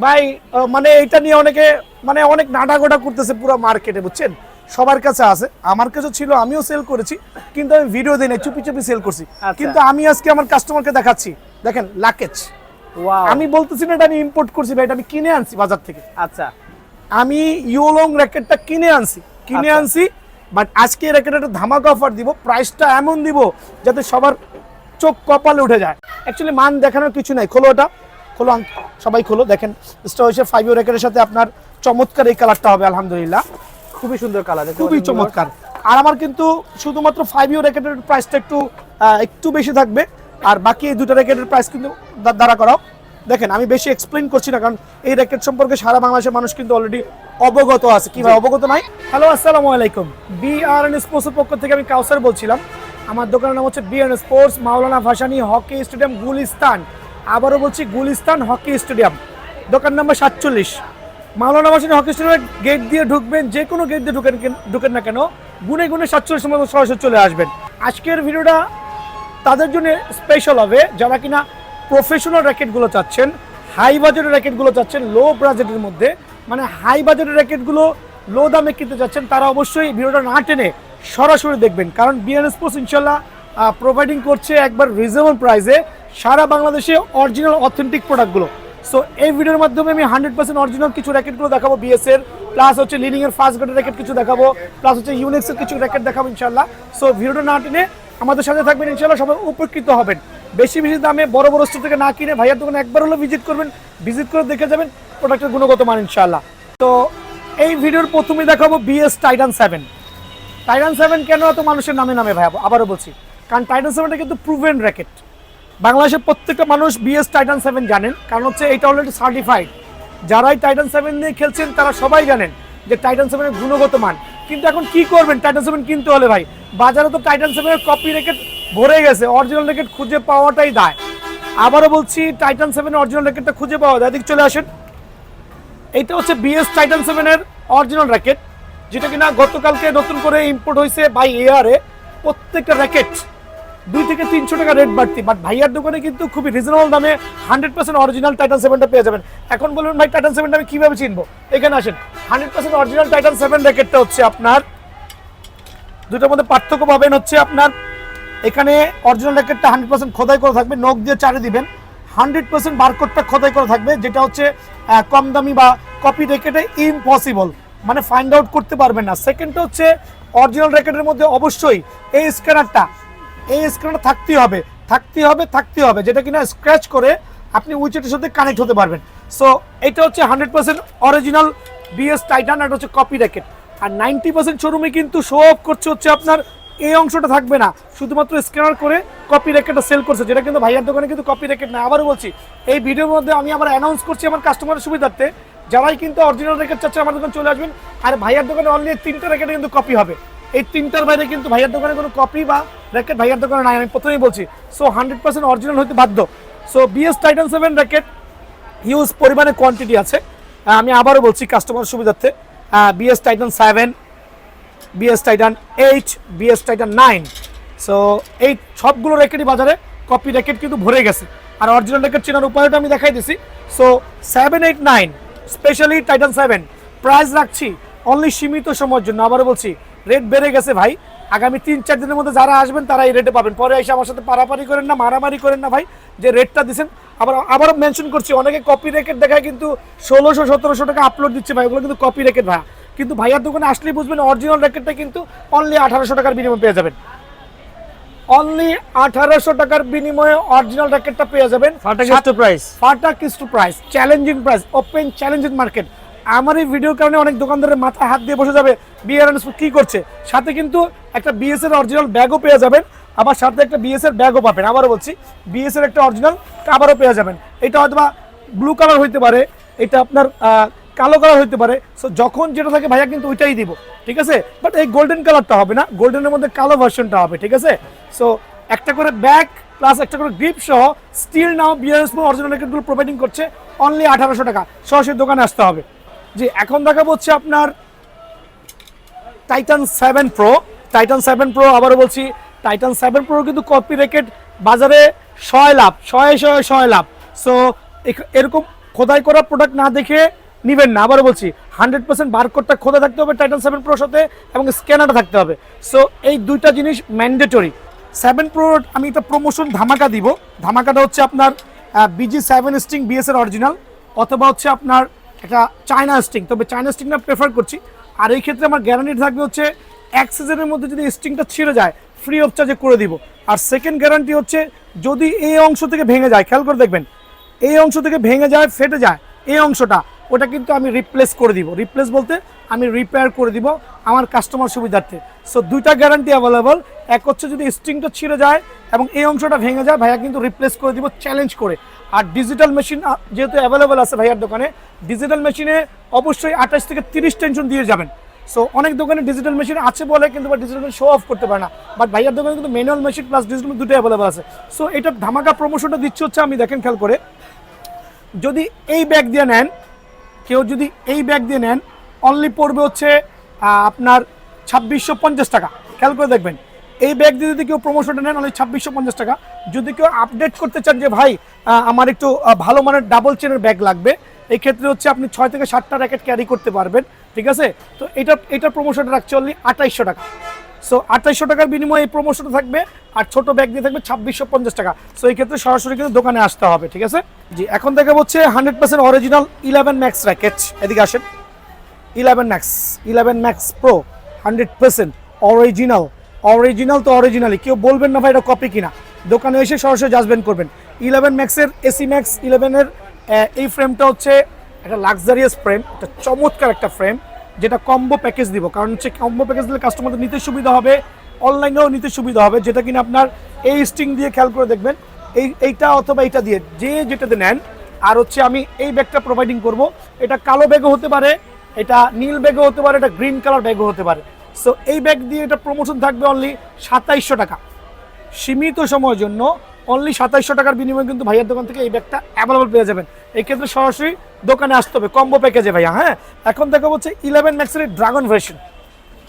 ভাই মানে এটা নিয়ে অনেকে মানে অনেক নাটাগোটা করতেছে পুরো মার্কেটে, বুঝছেন? সবার কাছে আছে, আমার কাছে ছিল, আমিও সেল করেছি, কিন্তু আমি ভিডিও দিই না, চুপি চুপি সেল করছি। কিন্তু আমি আজকে আমার কাস্টমারকে দেখাচ্ছি, দেখেন লাকেজ। আমি বলতেছি না এটা আমি ইম্পোর্ট করছি ভাই, এটা আমি কিনে আনছি বাজার থেকে। আচ্ছা, আমি ইয়োলং র্যাকেটটা কিনে আনছি, বাট আজকে এই র্যাকেটে একটা ধামাকা অফার দিব, প্রাইসটা এমন দিব যাতে সবার চোখ কপালে উঠে যায়। অ্যাকচুয়ালি মান দেখানোর কিছু নাই, খোলো ওটা, খোলো সবাই খোলো। দেখেন স্টোরেজে 5 র্যাকেটের সাথে আপনার চমৎকার এই কালারটা হবে, আলহামদুলিল্লাহ খুবই সুন্দর কালার, খুবই চমৎকার। আর আমার কিন্তু শুধুমাত্র 5 র্যাকেটের প্রাইসটা একটু বেশি থাকবে, আর বাকি এই দুটো র্যাকেটের প্রাইস কিন্তু দাঁড়া করাও। দেখেন আমি বেশি এক্সপ্লেইন করছি না, কারণ এই র্যাকেট সম্পর্কে সারা বাংলাদেশের মানুষ কিন্তু অলরেডি অবগত আছে। কি ভাই অবগত নাই? হ্যালো, আসসালামু আলাইকুম। বিআরএন স্পোর্টসের পক্ষ থেকে আমি কাউসার বলছিলাম। আমার দোকানের নাম হচ্ছে বিআরএন স্পোর্টস, মাওলানা ভাসানী হকি স্টেডিয়াম, গুলিস্তান। আবারও বলছি, গুলিস্তান হকি স্টেডিয়াম, দোকান নাম্বার 47। মাওলানা ভাসানী হকি স্টেডিয়ামের গেট দিয়ে ঢুকবেন, যে কোনো গেট দিয়ে ঢুকেন না কেন, গুনে 47 সময় সরাসরি চলে আসবেন। আজকের ভিডিওটা তাদের জন্য স্পেশাল হবে যারা কিনা প্রফেশনাল র্যাকেটগুলো চাচ্ছেন, হাই বাজেটের র্যাকেটগুলো চাচ্ছেন, লো বাজেটের মধ্যে, মানে হাই বাজেটের র্যাকেটগুলো লো দামে কিনতে চাচ্ছেন, তারা অবশ্যই ভিডিওটা না টেনে সরাসরি দেখবেন। কারণ বিআরএন স্পোর্টস ইনশাল্লাহ প্রোভাইডিং করছে একবার রিজনেবল প্রাইসে সারা বাংলাদেশে অরিজিনাল অথেন্টিক প্রোডাক্টগুলো। সো এই ভিডিওর মাধ্যমে আমি 100% অরিজিনাল কিছু র্যাকেটগুলো দেখাবো বিএসের, প্লাস হচ্ছে লিডিং এর ফার্স্ট গ্রেডের র্যাকেট কিছু দেখাবো, প্লাস হচ্ছে ইউনিক্সের কিছু র্যাকেট দেখাবো ইনশাল্লাহ। সো ভিডিওটা না টেনে আমাদের সাথে থাকবেন, ইনশাল্লাহ সবাই উপকৃত হবেন। বেশি দামে বড় বড় স্টোর থেকে না কিনে ভাইয়ার দোকানে একবার হলো ভিজিট করবেন, ভিজিট করে দেখে যাবেন প্রোডাক্টের গুণগত মান ইনশাল্লাহ। তো এই ভিডিওর প্রথমে দেখাবো বিএস টাইটান 7। টাইটান 7 কেন এত মানুষের নামে ভাই, আবারও বলছি, কারণ টাইটান 7টা কিন্তু প্রুভেন র্যাকেট। বাংলাদেশের প্রত্যেকটা মানুষ বিএস টাইটান 7 জানেন, কারণ হচ্ছে এটা অলরেডি সার্টিফাইড। যারাই টাইটান 7 নিয়ে খেলছেন তারা সবাই জানেন যে টাইটান 7 এর গুণগত মান। কিন্তু এখন কি করবেন, টাইটান 7 কিনতে হলে ভাই বাজারে তো টাইটান 7 এর কপি র্যাকেট ভরে গেছে, অরিজিনাল র্যাকেট খুঁজে পাওয়াটাই দায়। আবারও বলছি, টাইটান 7 এর অরিজিনাল র্যাকেটটা খুঁজে পাওয়া যায়। এদিকে চলে আসেন, এইটা হচ্ছে বিএস টাইটান 7 এর অরিজিনাল র্যাকেট, যেটা কিনা গতকালকে নতুন করে ইম্পোর্ট হয়েছে বাই এয়ারে। প্রত্যেকটা র্যাকেট 2 থেকে 300 টাকা রেট বাড়তি, বাট ভাইয়ার দোকানে কিন্তু খুবই রিজনেবল দামে 100% অরিজিনাল টাইটান 7টা পেয়ে যাবেন। এখন বলবেন ভাই টাইটান 7টা আমি কিভাবে চিনবো? এখানে আসেন, 100% অরিজিনাল টাইটান 7 র্যাকেটটা হচ্ছে আপনার দুটোর মধ্যে পার্থক্য পাবেন হচ্ছে আপনার এখানে অরিজিনাল র্যাকেটটা 100% খোদাই করা থাকবে, নখ দিয়ে চারে দিবেন, 100% বারকোডটা খোদাই করা থাকবে, যেটা হচ্ছে কম দামি বা কপি র্যাকেটে ইম্পসিবল, মানে ফাইন্ড আউট করতে পারবেন না। সেকেন্ডটা হচ্ছে অরিজিনাল র্যাকেটের মধ্যে অবশ্যই এই স্ক্যানারটা থাকতেই হবে, যেটা কিনা স্ক্র্যাচ করে আপনি উইচেটের সাথে কানেক্ট হতে পারবেন। সো এটা হচ্ছে 100% অরিজিনাল বিএস টাইটান, এটা হচ্ছে কপি র্যাকেট। আর 90% শোরুমে কিন্তু শো অফ করছে হচ্ছে আপনার এই অংশটা থাকবে না, শুধুমাত্র স্ক্যানার করে কপি র্যাকেটটা সেল করছে, যেটা কিন্তু ভাইয়ার দোকানে কিন্তু কপি র্যাকেট না। আবারও বলছি, এই ভিডিওর মধ্যে আমি আবার অ্যানাউন্স করছি আমার কাস্টমারের সুবিধার্থে, যারাই কিন্তু অরিজিনাল র্যাকেট চাচ্ছে আমার দোকানে চলে আসবেন। আর ভাইয়ার দোকানে অনলি 3টা র্যাকেটে কিন্তু কপি হবে, এই 3টার বাইরে কিন্তু ভাইয়ার দোকানে কোনো কপি বা র্যাকেট ভাইয়ার দোকানে নাই, আমি প্রথমেই বলছি। সো 100% অরিজিনাল হতে বাধ্য। So BS Titan 7 racket huge পরিমাণে কোয়ান্টিটি আছে। আমি আবারও বলছি কাস্টমার সুবিধার্থে, BS Titan 7, BS Titan 8, BS Titan 9। So এই সবগুলো র্যাকেটই বাজারে কপি র্যাকেট কিন্তু ভরে গেছে, আর অরিজিনাল র্যাকেট চেনার উপায়টা আমি দেখাই দিছি। সো 7, 8, 9 স্পেশালি টাইটান 7 প্রাইস রাখছি অনলি সীমিত সময়ের জন্য। আবারও বলছি, রেট বেড়ে গেছে ভাই, আগামী 3-4 দিনের মধ্যে যারা আসবেন তারা এই রেটে পাবেন। পরে এসে আমার সাথে পারাপারি করেন না, মারামারি করেন না ভাই, যে রেটটা দিচ্ছেন। আবার মেনশন করছি, অনেকে কপি র্যাকেট দেখায় কিন্তু 1600-1700 টাকা আপলোড দিচ্ছে ভাই, ওগুলো কিন্তু কপি র্যাকেট ভাই। কিন্তু ভাইয়ার দোকানে আসলেই বুঝবেন অরিজিনাল র্যাকেটটা কিন্তু অনলি 1800 টাকার বিনিময়ে পেয়ে যাবেন, অনলি 1800 টাকার বিনিময়ে অরিজিনাল র্যাকেটটা পেয়ে যাবেন। ফাটাকিস্টু price, challenging price, open challenging market. আমার এই ভিডিওর কারণে অনেক দোকানদারের মাথায় হাত দিয়ে বসে যাবে বিআরএন কি করছে। সাথে কিন্তু একটা বিএস এর অরিজিনাল ব্যাগও পেয়ে যাবেন, আবার সাথে একটা বিএস এর ব্যাগও পাবেন। আবারও বলছি, বিএস এর একটা অরিজিনাল কাভারও পেয়ে যাবেন। এটা হয়তো বা ব্লু কালার হইতে পারে, এটা আপনার কালো কালার হইতে পারে। সো যখন যেটা থাকে ভাইয়া কিন্তু ওইটাই দিব, ঠিক আছে? বাট এই গোল্ডেন কালারটা হবে না, গোল্ডেনের মধ্যে কালো ভার্সনটা হবে, ঠিক আছে? সো একটা করে ব্যাগ প্লাস একটা করে গ্রিপ সহ স্টিল নাও বিআরএস অরিজিনাল র্যাকেটগুলো প্রোভাইডিং করছে অনলি 1800 টাকা। সরাসরি দোকানে আসতে হবে। জি, এখন দেখাবো হচ্ছে আপনার টাইটান 7 প্রো। টাইটান 7 প্রো, আবারও বলছি, টাইটান 7 প্রো কিন্তু কপি র্যাকেট বাজারে 100 লাভ। সো এরকম খোদাই করা প্রোডাক্ট না দেখে নিবেন না, আবার বলছি 100% বারকোডটা খোদা থাকতে হবে টাইটান 7 প্রোর সাথে এবং স্ক্যানারটা থাকতে হবে। সো এই দুইটা জিনিস ম্যান্ডেটরি। 7 প্রো আমি একটা প্রমোশন ধামাকা দিব। ধামাকাটা হচ্ছে আপনার BG7 স্টিং BS এর অরিজিনাল, অথবা হচ্ছে আপনার একটা চায়না স্টিং, তবে চায়না স্টিংটা প্রেফার করছি। আর এই ক্ষেত্রে আমার গ্যারান্টি থাকবে হচ্ছে 1 সিজনের মধ্যে যদি স্টিংটা ছিঁড়ে যায় ফ্রি অফ চার্জে করে দিব। আর সেকেন্ড গ্যারান্টি হচ্ছে যদি এই অংশ থেকে ভেঙে যায়, খেয়াল করে দেখবেন, এই অংশ থেকে ভেঙে যায় ফেটে যায় এই অংশটা, ওটা কিন্তু আমি রিপ্লেস করে দিব। রিপ্লেস বলতে আমি রিপেয়ার করে দিব আমার কাস্টমার সুবিধার্থে। সো দুইটা গ্যারান্টি অ্যাভেলেবল। এক হচ্ছে যদি স্ট্রিংটা ছিঁড়ে যায় এবং এই অংশটা ভেঙে যায়, ভাইয়া কিন্তু রিপ্লেস করে দিব চ্যালেঞ্জ করে। আর ডিজিটাল মেশিন যেহেতু অ্যাভেলেবল আছে ভাইয়ার দোকানে, ডিজিটাল মেশিনে অবশ্যই 28 থেকে 30 টেনশন দিয়ে যাবেন। সো অনেক দোকানে ডিজিটাল মেশিন আছে বলে কিন্তু ডিজিটাল মেশিন শো অফ করতে পারে না, বাট ভাইয়ার দোকানে কিন্তু ম্যানুয়াল মেশিন প্লাস ডিজিটাল দুটো অ্যাভেলেবল আছে। সো এটার ধামাকা প্রমোশনটা দিচ্ছে হচ্ছে, আমি দেখেন খেয়াল করে, যদি এই ব্যাগ দিয়ে নেন, কেউ যদি এই ব্যাগ দিয়ে নেন অনলি পড়বে হচ্ছে আপনার 2650 টাকা। খেয়াল করে দেখবেন, এই ব্যাগ দিয়ে যদি কেউ প্রমোশনটা নেন অনলি 2650 টাকা। যদি কেউ আপডেট করতে চান যে ভাই আমার একটু ভালো মানের ডাবল চেনের ব্যাগ লাগবে, এই ক্ষেত্রে হচ্ছে আপনি 6 থেকে 7টা র্যাকেট ক্যারি করতে পারবেন, ঠিক আছে? তো এটা প্রমোশনটা রাখছে অনলি 2800 টাকা। সো 2800 টাকার বিনিময়ে এই প্রমোশনটা থাকবে, আর ছোট ব্যাগ দিয়ে থাকবে 2650 টাকা। সো এই ক্ষেত্রে সরাসরি কিন্তু দোকানে আসতে হবে, ঠিক আছে? জি, এখন দেখা হচ্ছে 100% অরিজিনাল 11 ম্যাক্স র্যাকেট। এদিকে আসেন, 11 ম্যাক্স প্রো 100% অরিজিনাল। অরিজিনাল তো অরিজিনালি, কেউ বলবেন না ভাই এটা কপি কিনা, দোকানে এসে সরাসরি জাজমেন্ট করবেন। 11 ম্যাক্সের এসি ম্যাক্স 11-এর এই ফ্রেমটা হচ্ছে একটা লাক্সারিয়াস ফ্রেম, একটা চমৎকার একটা ফ্রেম, যেটা কম্বো প্যাকেজ দিব। কারণ হচ্ছে কম্বো প্যাকেজ দিলে কাস্টমারদের নিতে সুবিধা হবে, অনলাইনেও নিতে সুবিধা হবে। যেটা কিনা আপনার এই স্টিং দিয়ে খেয়াল করে দেখবেন, এইটা অথবা এইটা দিয়ে যেটাতে নেন। আর হচ্ছে আমি এই ব্যাগটা প্রোভাইডিং করব, এটা কালো ব্যাগও হতে পারে, এটা নীল ব্যাগও হতে পারে, এটা গ্রিন কালার ব্যাগও হতে পারে। সো এই ব্যাগ দিয়ে এটা প্রমোশন থাকবে অনলি 2700 টাকা, সীমিত সময়ের জন্য। অনলি 2700 টাকার বিনিময়ে কিন্তু ভাইয়ার দোকান থেকে এই ব্যাগটা অ্যাভেলেবল পেয়ে যাবেন। এই ক্ষেত্রে সরাসরি দোকানে আসতে হবে কম্বো প্যাকেজে ভাইয়া। হ্যাঁ, এখন দেখা হচ্ছে 11 ম্যাক্সের ড্রাগন ভার্সন।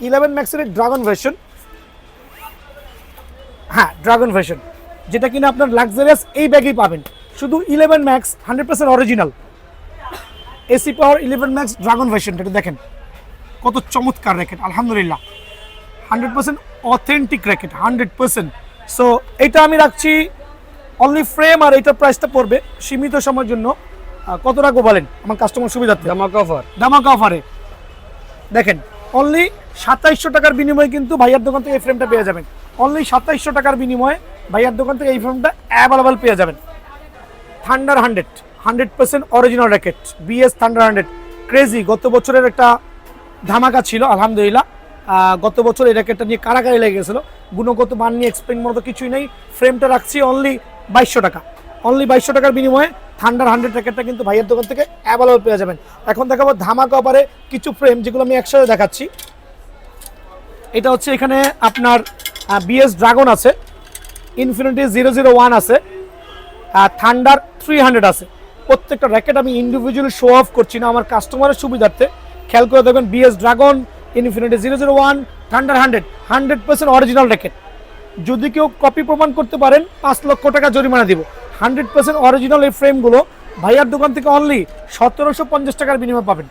11 ম্যাক্সের ড্রাগন ভার্সন, হ্যাঁ ড্রাগন ভার্সন, যেটা কিনা আপনার লাক্সারিয়াস এই ব্যাগেই পাবেন। শুধু 11 max 100% original AC power 11 max dragon ভার্সনটা দেখেন কত চমৎকার র্যাকেট, আলহামদুলিল্লাহ 100% অথেন্টিক র্যাকেট 100%। সো এটা আমি রাখছি অনলি ফ্রেম, আর এটার প্রাইসটা পড়বে সীমিত সময়ের জন্য কত রাখবো বলেন আমার কাস্টমার সুবিধার্থে? ধামাকা অফারে দেখেন অনলি 2700 টাকার বিনিময়ে কিন্তু ভাইয়ার দোকান থেকে এই ফ্রেমটা পেয়ে যাবেন। অনলি 2700 টাকার বিনিময়ে ভাইয়ার দোকান থেকে এই ফ্রেমটা অ্যাভেলেবল পেয়ে যাবেন। Thunder 100% original racket BS thunder 100 crazy. গত বছরের একটা ধামাকা ছিল আলহামদুলিল্লাহ। গত বছর এই র্যাকেটটা নিয়ে কারাকারি লেগে গেছিলো, গুণগত মান নিয়ে এক্সপ্লেন মতো কিছুই নেই। ফ্রেমটা রাখছি অনলি 2200 টাকা। অনলি 2200 টাকার বিনিময়ে থান্ডার 100 র্যাকেটটা কিন্তু ভাইয়ের দোকান থেকে অ্যাভেলেবল পেয়ে যাবেন। এখন দেখাবো ধামাকা অফারে কিছু ফ্রেম, যেগুলো আমি একসাথে দেখাচ্ছি। এটা হচ্ছে এখানে আপনার BS ড্রাগন আছে, ইনফিনিটি 001 আছে, থান্ডার 300 আছে। প্রত্যেকটা র্যাকেট আমি ইন্ডিভিজুয়ালি শো অফ করছি না, আমার কাস্টমারের সুবিধার্থে। খেয়াল করে দেখবেন BS dragon, infinity 001, thunder 100% original racket. যদি কেউ কপি প্রমাণ করতে পারেন 5 লক্ষ টাকা জরিমানা দিব। 100% অরিজিনাল এই ফ্রেমগুলো ভাইয়ার দোকান থেকে অনলি 1750 টাকার বিনিময়ে পাবেন।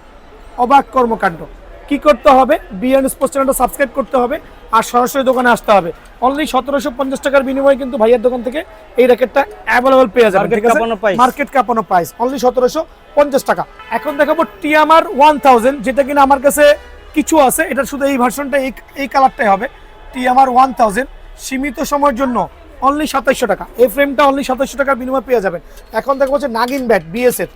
অবাক কর্মকাণ্ড। কি করতে হবে? বিএন স্পোর্টস চ্যানেলটা সাবস্ক্রাইব করতে হবে আর সরাসরি দোকানে আসতে হবে। অনলি 1750 টাকার বিনিময়ে কিন্তু ভাইয়ার দোকান থেকে এই র্যাকেটটা অ্যাভেলেবল পেয়ে যাবেন। ঠিক আছে, মার্কেট কাঁপানো প্রাইস অনলি 1750 টাকা। এখন দেখাবো টিএমআর 1000, যেটা কিনা আমার কাছে কিছু আছে, এটা শুধু এই ভার্সনটা এই কালারটাই হবে। টিএমআর 1000 সীমিত সময়ের জন্য অনলি 2700 টাকা। এই ফ্রেমটা অনলি 2700 টাকার বিনিময়ে পেয়ে যাবেন। এখন দেখা হচ্ছে নাগিন ব্যাট BS এর,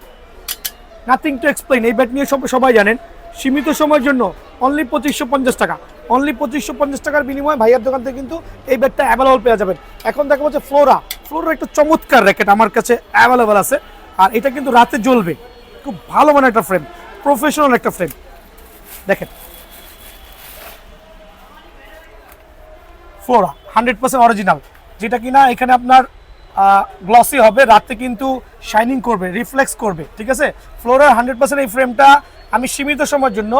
নাথিং টু এক্সপ্লেইন। এই ব্যাট নিয়ে সবাই জানেন। সীমিত সময়ের জন্য অনলি 2550 টাকা। অনলি 2550 টাকার বিনিময়ে ভাইয়ার দোকান থেকে কিন্তু এই ব্যাটটা অ্যাভেলেবল পেয়ে যাবেন। এখন দেখা হচ্ছে ফ্লোরা একটা চমৎকার র্যাকেট আমার কাছে অ্যাভেলেবল আছে, আর এটা কিন্তু রাতে জ্বলবে। খুব ভালো মানের একটা ফ্রেম, প্রফেশনাল একটা ফ্রেম। দেখেন ফ্লোরা 100% অরিজিনাল, যেটা কিনা এখানে আপনার গ্লসি হবে, রাতে কিন্তু শাইনিং করবে, রিফ্লেক্স করবে। ঠিক আছে, ফ্লোরার 100% এই ফ্রেমটা আমি সীমিত সময়ের জন্য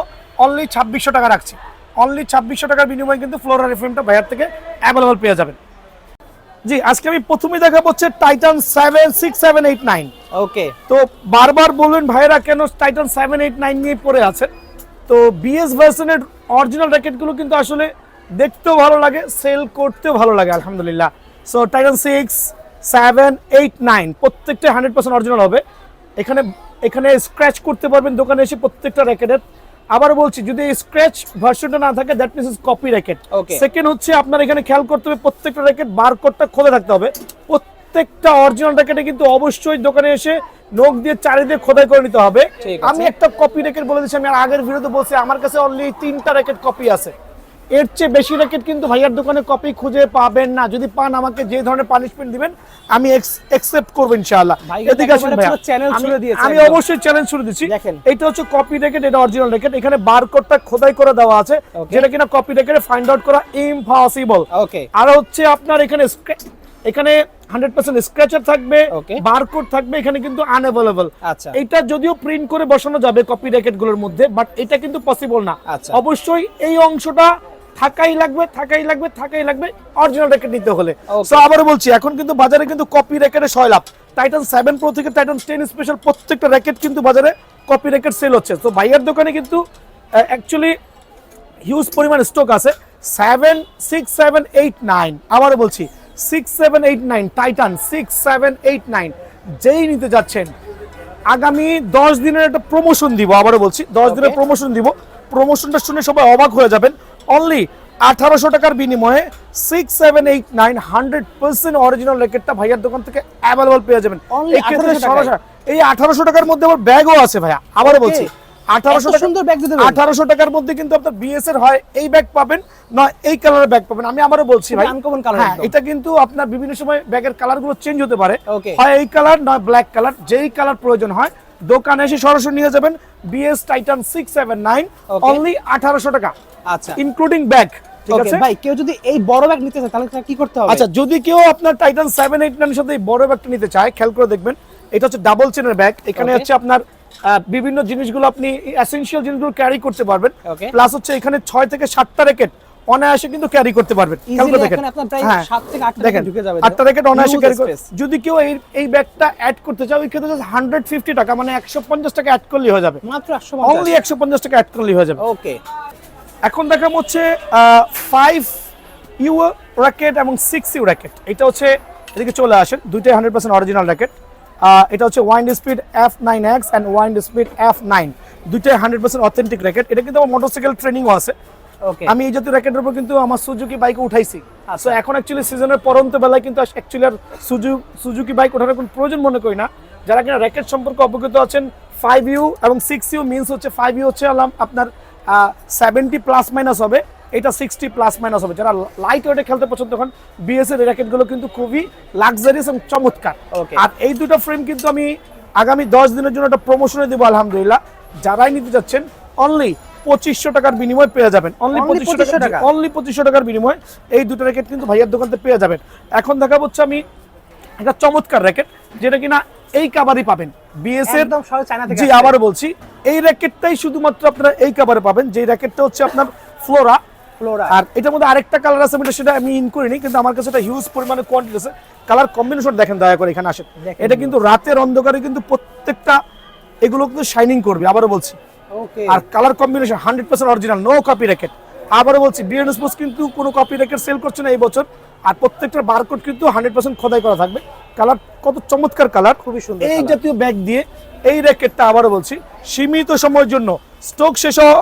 অনলি 2600 টাকা রাখছি। অনলি 2600 টাকার বিনিময়ে কিন্তু ফ্লোরার এই ফ্রেমটা ভাইয়ার থেকে অ্যাভেলেবল পেয়ে যাবেন। জি আজকে আমি প্রথমেই দেখাবো হচ্ছে টাইটান 76789। ওকে, তো বারবার বললেন ভাইরা কেন টাইটান 789 নিয়ে পড়ে আছেন। তো বিএস ভার্সনের অরিজিনাল র্যাকেটগুলো কিন্তু আসলে দেখতেও ভালো লাগে, সেল করতেও ভালো লাগে আলহামদুলিল্লাহ। সো টাইটান 6789 প্রত্যেকটা 100% অরিজিনাল হবে। এখানে এখানে স্ক্র্যাচ করতে পারবেন দোকানে এসে প্রত্যেকটা র্যাকেটের। আবার বলছি, যদি স্ক্র্যাচ ভার্সনটা না থাকে that means copy racket. Second হচ্ছে আপনার এখানে খেয়াল করতে হবে প্রত্যেকটা র্যাকেট বারকোডটা খোলা থাকতে হবে। প্রত্যেকটা অরিজিনাল র্যাকেটে কিন্তু অবশ্যই দোকানে এসে নখ দিয়ে চারিদিকে খোদাই করে নিতে হবে। আমি একটা কপি র্যাকেট বলে দিচ্ছি, আমি আগের ভিডিওতে বলছি আমার কাছে অনলি 3টা র্যাকেট কপি আছে। এর চেয়ে বেশি র্যাকেট কিন্তু ভাইয়ার দোকানে কপি খুঁজে পাবেন না। যদি পান আমাকে যে ধরনের পানিশমেন্ট দিবেন আমি একসেপ্ট করব ইনশাআল্লাহ। এদিকে আসুন ভাই, আমি অবশ্যই চ্যালেঞ্জ শুরু দিচ্ছি। এটা হচ্ছে কপি র্যাকেট, এটা অরিজিনাল র্যাকেট। এখানে বারকোডটা খোদাই করে দেওয়া আছে, যেটা কিনা কপি র্যাকেটে ফাইন্ড আউট করা ইম্পসিবল। ওকে, আর হচ্ছে আপনার এখানে 100% স্ক্র্যাচার থাকবে, বারকোড থাকবে, এখানে কিন্তু আনঅ্যাভেলেবল। আচ্ছা, এটা যদিও প্রিন্ট করে বসানো যাবে কপি র্যাকেট গুলোর মধ্যে, বাট এটা কিন্তু পসিবল না। অবশ্যই এই অংশটা থাকাই লাগবে অরিজিনাল র্যাকেট নিতে হলে। সো আবারও বলছি, এখন কিন্তু বাজারে কিন্তু কপি র্যাকেটের সয়লাভ। টাইটান 7 প্রো থেকে টাইটান 10 স্পেশাল প্রত্যেকটা র্যাকেট কিন্তু বাজারে কপি র্যাকেট সেল হচ্ছে। তো ভাইয়ার দোকানে কিন্তু অ্যাকচুয়ালি হিউজ পরিমাণ স্টক আছে। 6789, আবারও বলছি 6789, টাইটান 6789 যেই নিতে যাচ্ছেন আগামী 10 দিনের একটা প্রমোশন দিব। আবারও বলছি 10 দিনের প্রমোশন দিব। প্রমোশনটা শুনে সবাই অবাক হয়ে যাবেন। অনলি 1800 টাকার বিনিময়ে 6789 100% অরিজিনাল র্যাকেটটা ভাইয়ার দোকান থেকে অ্যাভেলেবল পেয়ে যাবেন। এই 1800 টাকার মধ্যে আবার ব্যাগও আছে ভাইয়া। আবারও বলছি 1800 টাকার মধ্যে কিন্তু আপনার বিএস এর হয় এই ব্যাগ পাবেন, না এই কালারের ব্যাগ পাবেন। আমি আবারও বলছি ভাই, হ্যাঁ এটা কিন্তু আপনার বিভিন্ন সময় ব্যাগের কালার গুলো চেঞ্জ হতে পারে, হয় এই কালার নয় ব্ল্যাক কালার, যেই কালার প্রয়োজন হয় দোকানে এসে সরাসরি নিয়ে যাবেন। বিএস টাইটান 679 অনলি 1800 টাকা, আচ্ছা ইনক্লুডিং ব্যাগ। ঠিক আছে ভাই, কেউ যদি এই বড় ব্যাগ নিতে চায় তাহলে কি করতে হবে? আচ্ছা, যদি কেউ আপনার টাইটান 789 এর সাথে এই বড় ব্যাগটা নিতে চায়, খেয়াল করে দেখবেন এটা হচ্ছে ডাবল চেনের ব্যাগ। এখানে হচ্ছে আপনার বিভিন্ন জিনিসগুলো আপনি এসেনশিয়াল জিনিসগুলো ক্যারি করতে পারবেন, প্লাস হচ্ছে এখানে 6 থেকে 7টা র্যাকেট অনায়াসে কিন্তু ক্যারি করতে পারবেন। দেখেন আপনার প্রায় 7 থেকে 8টা র্যাকেট ঢুকে যাবে, 8টা র্যাকেট অনায়াসে ক্যারি করতে। যদি কেউ এই ব্যাগটা অ্যাড করতে চায়, ওই ক্ষেত্রে 150 টাকা মানে 150 টাকা অ্যাড করলেই হয়ে যাবে, মাত্র 150, অনলি 150 টাকা অ্যাড করলেই হয়ে যাবে। ওকে, এখন দেখাবো হচ্ছে 5U র্যাকেট এবং 6U র্যাকেট। এটা হচ্ছে এদিকে চলে আসেন, দুইটাই 100% অরিজিনাল র্যাকেট। এটা হচ্ছে wind speed F9X and wind speed F9, দুইটাই 100% অথেন্টিক র্যাকেট। এটা কিন্তু আমার মোটরসাইকেল ট্রেনিংও আছে। আমি এই জাতীয় র্যাকেটের উপর কিন্তু আমার সুজুকি বাইকে উঠাইছি। সো এখন অ্যাকচুয়ালি সিজনের পরন্ত বেলায় কিন্তু অ্যাকচুয়ালি আর সুজুকি বাইক ওঠানোর কোনো প্রয়োজন মনে করি না। যারা কিনা র্যাকেট সম্পর্কে অবগত আছেন, 5U এবং 6U মিনস হচ্ছে 5U হচ্ছে আপনার 70 প্লাস মাইনাস হবে, এটা 60 প্লাস মাইনাস হবে। যারা লাইট ওয়েটে খেলতে পছন্দ করেন, বিএস এর র্যাকেটগুলো কিন্তু খুবই লাক্সারিয়াস এবং চমৎকার। আর এই দুটো ফ্রেম কিন্তু আমি আগামী 10 দিনের জন্য একটা প্রমোশনে দেবো আলহামদুলিল্লাহ। যারাই নিতে যাচ্ছেন অনলি 2500 টাকার বিনিময়ে পেয়ে যাবেন, অনলি 2500 টাকার বিনিময়ে এই দুটো র্যাকেট কিন্তু ভাইয়ার দোকান থেকে পেয়ে যাবেন। এখন দেখাবো হচ্ছে আমি একটা চমৎকার র্যাকেট, যেটা কিনা এই কাভারই পাবেন বিএস এর। জি আবারও বলছি, এই র্যাকেটটাই শুধুমাত্র আপনারা এই কাভারে পাবেন, যে র্যাকেটটা হচ্ছে আপনার ফ্লোরা। আর এটার মধ্যে আরেকটা কালার আছে, সেটা আমি ইন করিনি, কিন্তু আমার কাছে এটা হিউজ পরিমাণে কোয়ান্টিটি আছে। কালার কম্বিনেশন দেখেন দয়া করে, এখানে আসেন। এটা কিন্তু রাতের অন্ধকারে কিন্তু প্রত্যেকটা এগুলো কিন্তু শাইনিং করবে। আবারও বলছি, আর colour combination 100% original, no copy র্যাকেট। আবারও বলছি, বিএন স্পোর্টস কিন্তু কোনো কপি র্যাকেট সেল করছে না এই বছর। আর প্রত্যেকটা বারকোড কিন্তু 100% খোদাই করা থাকবে। কালার কত চমৎকার কালার, খুবই সুন্দর। এই জাতীয় ব্যাগ দিয়ে এই র্যাকেটটা আবারও বলছি সীমিত সময়ের জন্য, স্টক শেষ হওয়া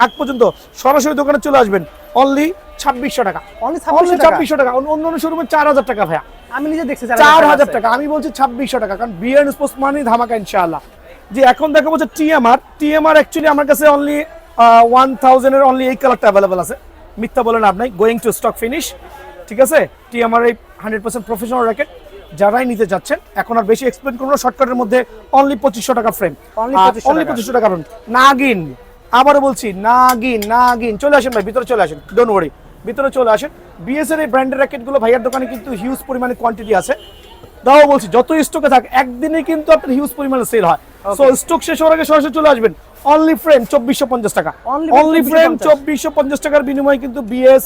আগ পর্যন্ত সরাসরি দোকানে চলে আসবেন। অনলি 2600 টাকা, অনলি 2600 টাকা। অন্য শোরুমে 4000 টাকা ভাইয়া, আমি নিজে দেখছি 4000 টাকা, আমি বলছি 2600 টাকা, কারণ বিএন স্পোর্টস মানে ধামাকা ইনশাআল্লাহ। যে এখন দেখা বলছে টিএমআর অ্যাকচুয়ালি আমার কাছে অনলি 1000 এর অনলি এই কালারটা অ্যাভেলেবল আছে। মিথ্যা বলেন আপনি, গোয়িং টু স্টক ফিনিশ। ঠিক আছে, টিএমআর এই 100% প্রফেশনাল র্যাকেট যারাই নিতে যাচ্ছেন, এখন আর বেশি এক্সপ্লেন করবো না, শর্টকাটের মধ্যে অনলি 2500 টাকা ফ্রেম, অনলি 2500 টাকা ফ্রেম। নাগিন, আবারও বলছি নাগিন চলে আসেন ভাই, ভিতরে চলে আসেন, ডোন্ট ওয়ারি, ভিতরে চলে আসেন। বিএস এর এই ব্র্যান্ডের র্যাকেটগুলো ভাইয়ার দোকানে কিন্তু হিউজ পরিমাণে কোয়ান্টিটি আছে। তাও বলছি, যত স্টকে থাকে একদিনে কিন্তু আপনার হিউজ পরিমাণে সেল হয়। সো স্টক শেষ হওয়ার আগে সরাসরি চলে আসবেন। অনলি ফ্রেম 2450 টাকা, অনলি ফ্রেম 2450 টাকার বিনিময়ে কিন্তু বিএস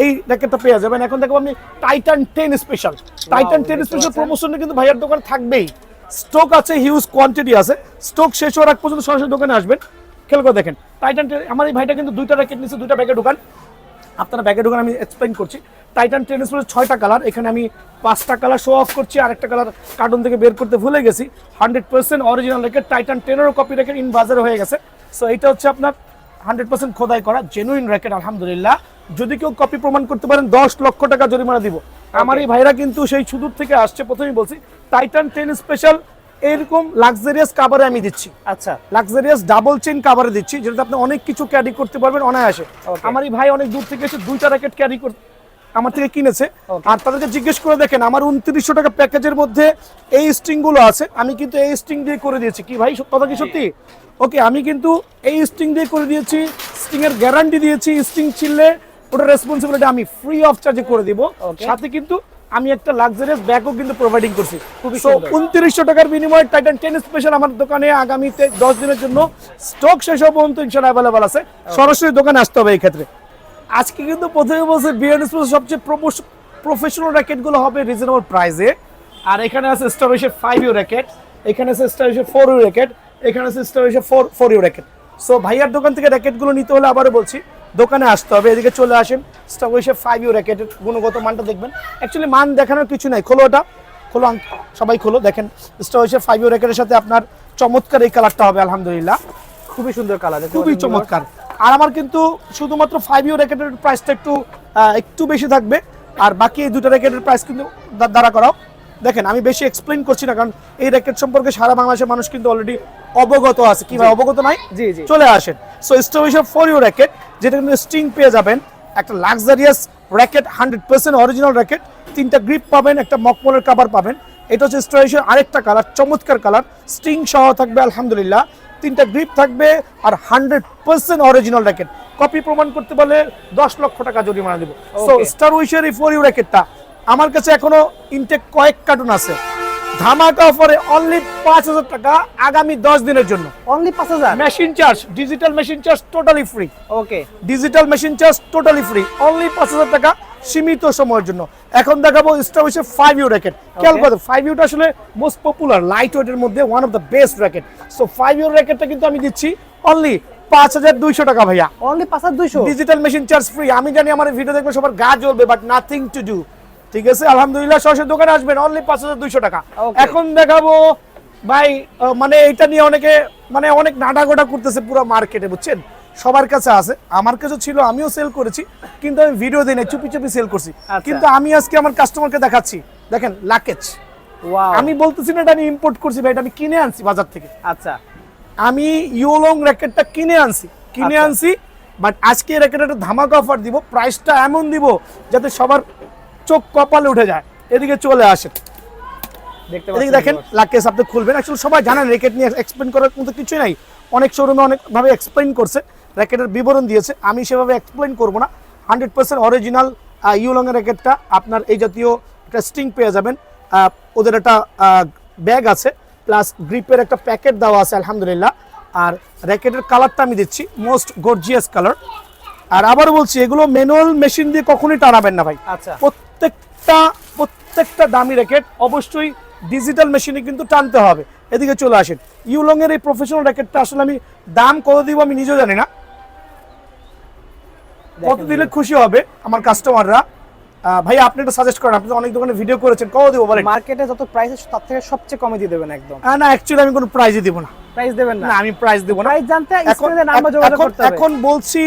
এই র্যাকেটটা পেয়ে যাবেন। এখন দেখো আমি টাইটান 10 স্পেশাল, টাইটান 10 স্পেশাল প্রমোশনে কিন্তু ভাইয়ার দোকান থাকবেই। স্টক আছে, হিউজ কোয়ান্টিটি আছে। স্টক শেষ হওয়ার আগ পর্যন্ত সরাসরি দোকানে আসবেন। খেয়াল করে দেখেন টাইটান, আমার এই ভাইটা কিন্তু দুইটা র্যাকেট নিচ্ছে, দুইটা ব্যাগে দোকান। আপনারা ব্যাগে দোকান আমি এক্সপ্লেইন করছি। টাইটান 10 স্পেশাল 6টা কালার, এখানে আমি 5টা কালার শো অফ করছি, আরেকটা কালার কার্টুন থেকে বের করতে ভুলে গেছি। 100% original racket, Titan 10 copy racket in বাজারে হয়ে গেছে। সো এটা হচ্ছে আপনার 100% খোদাই করা জেনুইন র্যাকেট আলহামদুলিল্লাহ। যদি কেউ কপি প্রমাণ করতে পারেন 10 লক্ষ টাকা জরিমানা দিব। আমার এই ভাইরা কিন্তু সেই সুদূর থেকে আসছে। প্রথমেই বলছি টাইটান 10 স্পেশাল এরকম লাক্সারিয়াস কাভারে আমি দিচ্ছি। আচ্ছা, লাক্সারিয়াস ডাবল চেইন কাভারে দিচ্ছি, যেটা আপনি অনেক কিছু ক্যারি করতে পারবেন অনায়াসে। আমার এই ভাই অনেক দূর থেকে এসে দুইটা র্যাকেট ক্যারি করতে আমার থেকে কিনেছে। আর তাদেরকে জিজ্ঞেস করে দেখেন আমার 2900 টাকা প্যাকেজের মধ্যে এই স্ট্রিং গুলো আছে, আমি কিন্তু এই স্ট্রিং দিয়ে করে দিয়েছি। কি ভাই কথা কি সত্যি? ওকে, আমি কিন্তু এই স্ট্রিং দিয়ে করে দিয়েছি, স্ট্রিং এর গ্যারান্টি দিয়েছি। স্ট্রিং ছিললে ওটা রেসপন্সিবিলিটি আমি ফ্রি অফ চার্জে করে দিব। সাথে কিন্তু আমি একটা লাক্সারিয়াস ব্যাগও কিন্তু প্রোভাইডিং করছি। সো 2900 টাকার বিনিময়ে টাইটান 10 স্পেশাল আমার দোকানে আগামীতে 10 দিনের জন্য স্টক শেষ হওয়া পর্যন্ত ইনশাআল্লাহ অ্যাভেলেবল আছে। সরাসরি দোকানে আসতে হবে এই ক্ষেত্রে। আজকে কিন্তু প্রথমে বলছে বিএন স্পোর্টস সবচেয়ে প্রফেশনাল র্যাকেটগুলো হবে রিজনেবল প্রাইসে। আর এখানে আছে স্টারভিশে 5U র্যাকেট, এখানে আছে স্টারভিশে 4U র্যাকেট, এখানে আছে স্টারভিশে 4U র্যাকেট। সো ভাইয়ার দোকান থেকে র্যাকেটগুলো নিতে হলে আবারও বলছি দোকানে আসতে হবে। এদিকে চলে আসেন, স্টারভিশে 5U র্যাকেটের গুণগত মানটা দেখবেন। অ্যাকচুয়ালি মান দেখানোর কিছু নাই, খোলো ওটা, খোলো সবাই খোলো। দেখেন স্টারভিশে 5U র্যাকেটের সাথে আপনার চমৎকার এই কালারটা হবে আলহামদুলিল্লাহ, খুবই সুন্দর কালার, খুবই চমৎকার। আর আমার কিন্তু শুধুমাত্র 5U র্যাকেটের প্রাইসটা একটু বেশি থাকবে, আর বাকি এই দুটো র্যাকেটের প্রাইস কিন্তু দাঁড়া করাও। দেখেন আমি বেশি এক্সপ্লেইন করছি না, কারণ এই র্যাকেট সম্পর্কে সারা বাংলাদেশের মানুষ কিন্তু অলরেডি অবগত আছে। কি ভাই অবগত নাই? জি জি, চলে আসেন। সো স্টারভিশে 4U র্যাকেট, যেটা কিন্তু স্ট্রিং পেয়ে যাবেন, একটা লাক্সারিয়াস র্যাকেট, 100% অরিজিনাল র্যাকেট। 3টা গ্রিপ পাবেন, একটা মকমলের কভার পাবেন। এটা হচ্ছে স্টারভিশে আরেকটা কালার, চমৎকার কালার, স্ট্রিং সহ থাকবে আলহামদুলিল্লাহ। 3টা গ্রিপ থাকবে আর 100% অরিজিনাল র্যাকেট। কপি প্রমাণ করতে পারলে 10 লক্ষ টাকা জরিমানা দেব। সো স্টারভিশের এই 4U র্যাকেটটা আমার কাছে এখনো ইনটেক কয়েক কার্টুন আছে। ধামাকা অফারে অনলি 5000 টাকা আগামী 10 দিনের জন্য। Only 5000? Machine charge, digital machine charge totally free. Okay, digital machine charge totally free, only 5000 টাকা সীমিত সময়ের জন্য। এখন দেখাবো স্টারভিশে 5U র্যাকেট। খেয়াল করো 5Uটা আসলে মোস্ট পপুলার লাইট ওয়েটের মধ্যে one of the best racket. So 5U র্যাকেটটা কিন্তু আমি দিচ্ছি অনলি 5200 টাকা ভাইয়া। Only 5200? Digital machine charge free. আমি জানি আমার ভিডিও দেখবে সবার গা জ্বলবে, বাট নাথিং টু ডু। ঠিক আছে আলহামদুলিল্লাহ, সরাসরি দোকানে আসবেন, অনলি 5200 টাকা। এখন দেখাবো ভাই, মানে এটা নিয়ে অনেকে মানে অনেক নাটাগোটা করতেছে পুরো মার্কেটে, বুঝছেন? সবার কাছে আছে, আমার কাছে ছিল, আমিও সেল করেছি, কিন্তু আমি ভিডিও দিই না, চুপি চুপি সেল করছি। কিন্তু আমি আজকে আমার কাস্টমারকে দেখাচ্ছি, দেখেন লাকেজ। আমি বলতেছি না এটা আমি ইম্পোর্ট করছি ভাই, এটা আমি কিনে আনছি বাজার থেকে। আচ্ছা, আমি ইউলং র্যাকেটটা কিনে আনছি, বাট আজকে র্যাকেটে একটা ধামাকা অফার দিব, প্রাইসটা এমন দিব যাতে সবার চোখ কপালে উঠে যায়। এদিকে চলে আসেন, এদিকে দেখেন লাকেজ আপনি খুলবেন। অ্যাকচুয়ালি সবাই জানেন র্যাকেট নিয়ে এক্সপ্লেন করার মতো কিছুই নাই, অনেক শোরুমে অনেকভাবে এক্সপ্লেন করছে, র্যাকেটের বিবরণ দিয়েছে, আমি সেভাবে এক্সপ্লেন করবো না। 100% অরিজিনাল ইউলং এর র্যাকেটটা আপনার এই জাতীয় একটা স্ট্রিং পেয়ে যাবেন। ওদের একটা ব্যাগ আছে, প্লাস গ্রিপের একটা প্যাকেট দেওয়া আছে আলহামদুলিল্লাহ। আর র্যাকেটের কালারটা আমি দিচ্ছি মোস্ট গর্জিয়াস কালার। আর আবার বলছি এগুলো ম্যানুয়াল মেশিন দিয়ে কখনোই টানাবেন না ভাই। আচ্ছা, প্রত্যেকটা দামি র্যাকেট অবশ্যই ডিজিটাল মেশিনে কিন্তু টানতে হবে। এদিকে চলে আসেন, ইউলং এর এই প্রফেশনাল র্যাকেটটা আসলে আমি দাম কত দিব আমি নিজেও জানি না, কত দিলে খুশি হবে আমার কাস্টমাররা। ভাই আপনি এটা সাজেস্ট করেন, আপনি অনেক দোকানে ভিডিও করেছেন, কত দিব বলেন? মার্কেটে যত প্রাইস তার থেকে সবচেয়ে কমে দিয়ে দেবেন একদম। না অ্যাকচুয়ালি আমি কোনো প্রাইজই দিব না। প্রাইস দেবেন না? আমি প্রাইস দিব না। প্রাইস জানতে স্ক্রিনে নাম্বার যোগাযোগ করতে হবে। এখন বলছি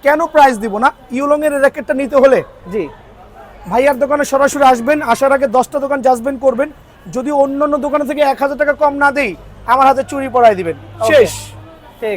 কেন প্রাইস দিব না, ইউলং এর র্যাকেটটা নিতে হলে জি ভাইয়ার দোকানে সরাসরি আসবেন, আসার আগে 10টা দোকান যাচবেন করবেন, যদি অন্যান্য দোকানে থেকে 1000 টাকা কম না দেই আমার হাতে চুরি পড়াই দিবেন, শেষ।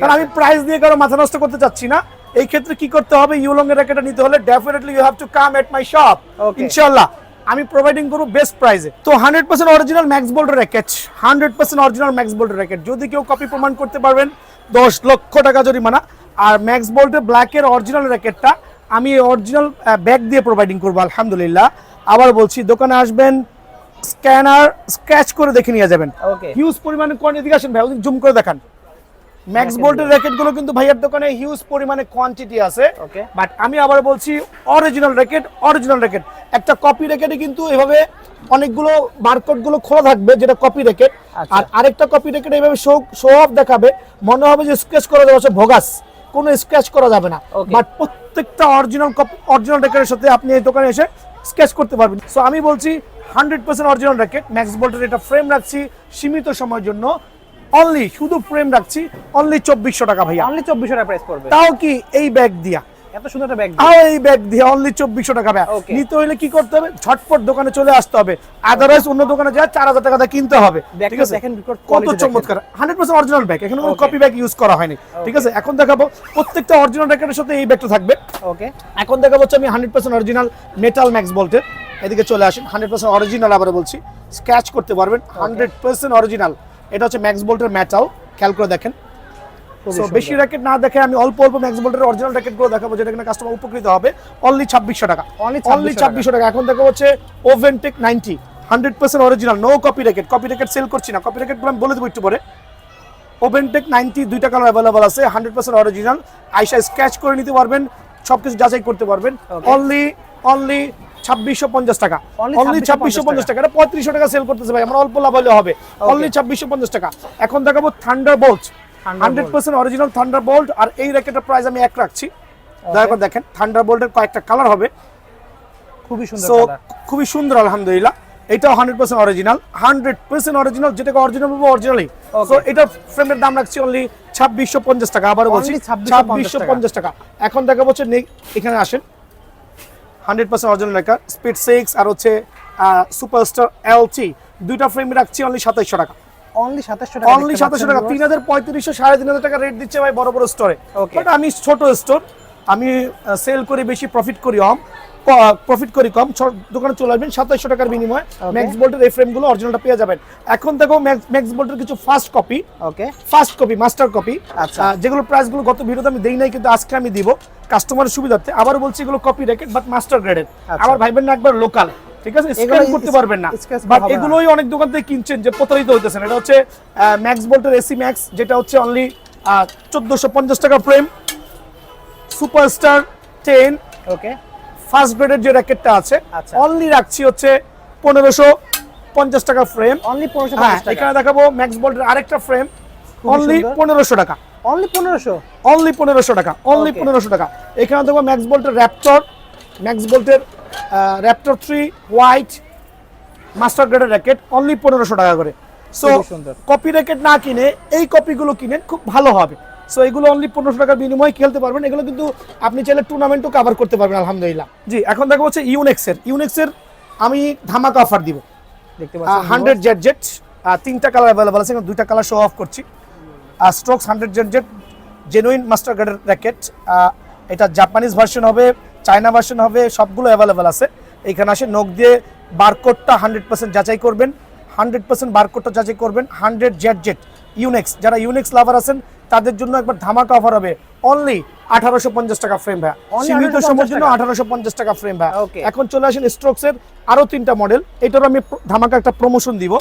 কারণ আমি প্রাইস দিয়ে কারো মাথা নষ্ট করতে চাচ্ছি না। এই ক্ষেত্রে কি করতে হবে, ইউলং এর র্যাকেটটা নিতে হলে definitely you have to come at my shop, ইনশাআল্লাহ আমি প্রোভাইডিং করব বেস্ট প্রাইসে। তো 100% original Max Bolt racket, 100% original Max Bolt racket, যদি কেউ কপি প্রমাণ করতে পারবেন 10 লক্ষ টাকা জরিমানা। আর ম্যাক্স বোল্টের ব্ল্যাকের অরিজিনাল র্যাকেটটা আমি অরিজিনাল ব্যাগ দিয়ে প্রোভাইডিং করবো আলহামদুলিল্লাহ। আবার বলছি দোকানে আসবেন, স্ক্যানার স্ক্র্যাচ করে দেখে নিয়ে যাবেন। হিউজ পরিমাণে কোয়ান্টিটি, আসেন ভাই জুম করে দেখান, ম্যাক্স বোল্টের র্যাকেট গুলো কিন্তু ভাইয়ার দোকানে হিউজ পরিমাণে কোয়ান্টিটি আছে, ওকে বাট আমি আবার বলছি অরিজিনাল র্যাকেট একটা কপি র্যাকেটে কিন্তু এভাবে অনেকগুলো বারকোড গুলো খোলা থাকবে, যেটা কপি র্যাকেট। আচ্ছা। আর আরেকটা কপি র্যাকেট এইভাবে শো অফ দেখাবে, মনে হবে যে স্কেচ করা যাবে, ভোগাস, কোনো স্কেচ করা যাবে না। Okay. বাট প্রত্যেকটা অরিজিনাল র্যাকেটের সাথে আপনি এই দোকানে এসে স্কেচ করতে পারবেন। সো আমি বলছি 100% অরিজিনাল র্যাকেট ম্যাক্স বোল্টের। এটা ফ্রেম রাখছি সীমিত সময়ের জন্য, অনলি শুধু ফ্রেম রাখছি অনলি 2400 টাকা ভাইয়া। অনলি 2400 টাকা প্রাইস পড়বে, তাও কি এই ব্যাগ দিয়া, এত সুন্দর একটা ব্যাগ। তাও এই ব্যাগ দিয়ে অনলি 2400 টাকা ভাইয়া। Okay. নিতে হলে কি করতে হবে, ঝটপট দোকানে চলে আসতে হবে, আদারওয়াইজ অন্য দোকানে যা 4000 টাকা দিয়ে কিনতে হবে। ঠিক আছে, দেখেন কত চমৎকার 100% অরিজিনাল ব্যাগ, এখানে কোনো Okay. কপি ব্যাগ ইউজ করা হয়নি। ঠিক আছে, এখন দেখাবো প্রত্যেকটা অরিজিনাল র্যাকেটের সাথে এই ব্যাগটা থাকবে। ওকে এখন দেখাবো হচ্ছে আমি 100% অরিজিনাল মেটাল ম্যাক্স বোল্টের। এদিকে চলে আসেন, 100% অরিজিনাল, আবার বলছি স্ক্র্যাচ করতে পারবেন, 100% অরিজিনাল। এটা হচ্ছে ম্যাক্স বোল্টের মেটাল, খেয়াল করে দেখেন। সো বেশি র্যাকেট না দেখে আমি অল্প ম্যাক্স বোল্টের অরিজিনাল র্যাকেটগুলো দেখাবো, যেটা কিনা কাস্টমার উপকৃত হবে। অনলি 2600 টাকা, Only অনলি 2600 টাকা। এখন দেখাবো হচ্ছে ওভেনটেক 90, 100% original, no copy racket sale করছি না, কপি র্যাকেটগুলো আমি বলে দেবো একটু পরে। ওভেনটেক 90 দুইটা কালার অ্যাভেলেবল আছে, 100% অরিজিনাল। আইসা স্ক্র্যাচ করে নিতে পারবেন, সবকিছু যাচাই করতে পারবেন। Okay. অনলি 2650 টাকা, Only অনলি 2650 টাকা। এটা 3500 টাকা সেল করতেছে ভাই, আমরা অল্প লাভ হলে হবে। অনলি 2650 টাকা। এখন দেখাবো থান্ডারবোল্ট, 100% অরিজিনাল থান্ডারবোল্ট। আর এই র্যাকেটের প্রাইস আমি এক রাখছি, দয়া করে দেখেন। থান্ডারবোল্টের কয়েকটা কালার হবে, খুবই সুন্দর সো কালার। খুবই সুন্দর আলহামদুলিল্লাহ। এটাও 100% অরিজিনাল, যেটাকে অরিজিনাল বলবো অরিজিনালি। সো এটার ফ্রেমের দাম রাখছি অনলি 2650 টাকা, আবারও বলছি Only 2650 টাকা। এখন দেখা হচ্ছে এখানে আসেন, 100% অরিজিনাল লেখা স্পিড 6 আর হচ্ছে সুপারস্টার LT, দুইটা ফ্রেম রাখছি অনলি 2700 টাকা, অনলি 2700 টাকা, অনলি 2700 টাকা। 3500 3500 টাকা রেট দিচ্ছে ভাই বড় বড় স্টোরে। Okay. বাট আমি ছোট স্টোর, আমি সেল করি বেশি, প্রফিট করি কম। দোকানে চলে আসবেন, 2700 টাকার বিনিময়ে ম্যাক্স বোল্টের এই ফ্রেমগুলো অরিজিনালটা পেয়ে যাবেন। এখন দেখো ম্যাক্স বোল্টের কিছু ফার্স্ট কপি মাস্টার কপি, আচ্ছা। যেগুলো প্রাইসগুলো গত ভিডিওতে আমি দেই নাই, কিন্তু আজকে আমি দিব কাস্টমারের সুবিধার্থে। আবার বলছি এগুলো কপি র্যাকেট বাট মাস্টার গ্রেডের। আবার ভাইবেন না একবার লোকাল, ঠিক আছে, স্ক্যান করতে পারবেন না, বাট এগুলোই অনেক দোকান থেকে কিনছেন যে প্রতারিত হইতেছেন। এটা হচ্ছে ম্যাক্স বোল্টের এসি ম্যাক্স, যেটা হচ্ছে অনলি 1450 টাকা ফ্রেম। সুপারস্টার 10 ওকে ফার্স্ট গ্রেডের যে র্যাকেটটা আছে, আচ্ছা। অনলি রাখছি হচ্ছে 1550 টাকা ফ্রেম। অনলি 1550 টাকা। এখানে দেখাবো ম্যাক্স বোল্টের আরেকটা ফ্রেম, অনলি সুন্দর। 1500 টাকা, অনলি 1500, অনলি 1500 টাকা, অনলি Okay. 1500 টাকা। এখানে দেখো ম্যাক্স বোল্টের র্যাপটর 3 হোয়াইট মাস্টার গ্রেডের র্যাকেট, অনলি 1500 টাকা করে। সো খুবই সুন্দর। কপি র্যাকেট না কিনে এই কপিগুলো কিনেন, খুব ভালো হবে। সো এগুলো অনলি 1500 টাকার বিনিময়ে খেলতে পারবেন। এগুলো কিন্তু আপনি চাইলে টুর্নামেন্টও কভার করতে পারবেন আলহামদুলিল্লাহ। জি, এখন দেখো হচ্ছে ইউনেক্সের আমি ধামাকা অফার দিব। দেখতে পাচ্ছেন 100 জেট, তিনটা কালার অ্যাভেলেবল আছে, দুইটা কালার শো অফ করছি। স্ট্রোকস 100 জেট জেনুইন মাস্টার গ্রেডের র্যাকেট। এটা জাপানিজ ভার্সন হবে, চায়না ভার্সন হবে, সবগুলো অ্যাভেলেবল আছে। এখানে আসে নখ দিয়ে বারকোডটা 100% যাচাই করবেন, 100% বারকোডটা যাচাই করবেন। 100 জেট ইউনেক্স, যারা ইউনেক্স লাভার আছেন তাদের জন্য একবার ধামাকা অফার হবে, অনলি 1850 টাকা ফ্রেম ভাই, Only সীমিত 1850 সময়ের জন্য টাকা। 1850 টাকা ফ্রেম ভাই। Okay. এখন চলে আসেন স্ট্রোকসের আরো 3টা মডেল, এটারও আমি ধামাকা একটা প্রমোশন দিব।